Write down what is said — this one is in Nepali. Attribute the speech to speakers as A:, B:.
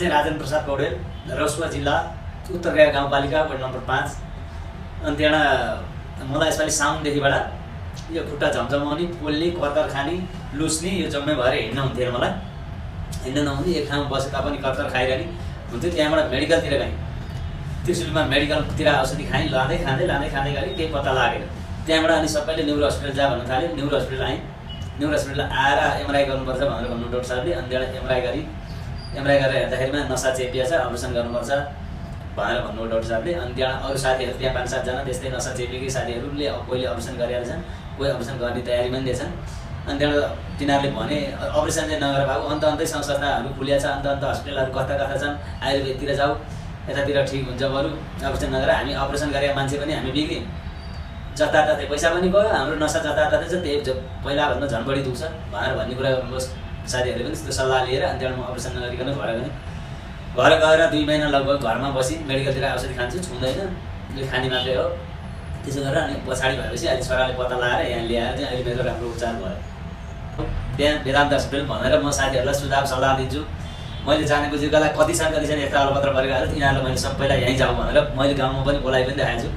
A: चाहिँ राजेन्द्र प्रसाद पौडेल, रसुवा जिल्ला उत्तरगाई गाउँपालिका वार्ड नम्बर 5। अनि त्यहाँ मलाई यसपालि साउनदेखिबाट यो खुट्टा झमझमाउने, पोल्ने, कर्कर खाने, लुस्ने यो जम्मै भएर हिँड्न हुन्थ्यो। मलाई हिँड्न नहुने, एक ठाउँमा बसे तापनि कर्कर खाइरहने हुन्थ्यो। त्यहाँबाट मेडिकलतिर गएँ, त्रिशुलीमा मेडिकलतिर औषधि खाएँ, लाँदै खाँदै गएँ, केही पत्ता लागेन। त्यहाँबाट अनि सबैले न्युरो हस्पिटल जा भन्न थाल्यो। न्युरो हस्पिटल आएँ, न्युरो हस्पिटल आएर एमआरआई गर्नुपर्छ भनेर भन्नु डाक्टर साहबले। अनि त्यहाँबाट एमआरआई गरेर हेर्दाखेरिमा नसा चेपिया छ, अपरेसन गर्नुपर्छ भनेर भन्नु डाक्टर साहबले। अनि त्यहाँ अरू साथीहरू त्यहाँ 5-7 जना त्यस्तै नसा चेपेकै साथीहरूले कोहीले अपरेसन गरेर छन्, कोही अपरेसन गर्ने तयारीमा पनि दिएछन्। अनि त्यहाँबाट तिनीहरूले भने अपरेसन चाहिँ नगरेर भाउ, अन्त संस्थाहरू खुलिया छ, अन्त हस्पिटलहरू कता छन्, आयुर्वेदतिर जाऊ, यतातिर ठिक हुन्छ, बरु अपरेसन नगरेर हामी अपरेसन गरेर मान्छे पनि हामी बिग्रियौँ, जताततै पैसा पनि गयो, हाम्रो नसा जताततै छ, त्यही पहिलाभन्दा झन् बढी दुख्छ भनेर भन्ने कुरा गर्नुहोस्। साथीहरूले पनि त्यस्तो सल्लाह लिएर अनि त्यहाँबाट म अपरेसन नगरिकन घर गएँ। घर गएर 2 महिना लगभग घरमा बसी मेडिकलतिर औषधि खान्छु, छुँदैन, यो खाने मात्रै हो। त्यसो गरेर अनि पछाडि भएपछि अहिले छोराले पत्ता लगाएर यहाँ ल्याएर चाहिँ अहिले मेरो राम्रो उपचार भयो। त्यहाँ वेदान्त हस्पिटल भनेर म साथीहरूलाई सुझाव सल्लाह दिन्छु। मैले जानेको जग्गालाई कति छन् यता अलपत्र परेको हाल्छ, तिनीहरूलाई मैले सबैलाई यहीँ जाउँ भनेर मैले गाउँमा पनि बोलाइ पनि देखाएको छु।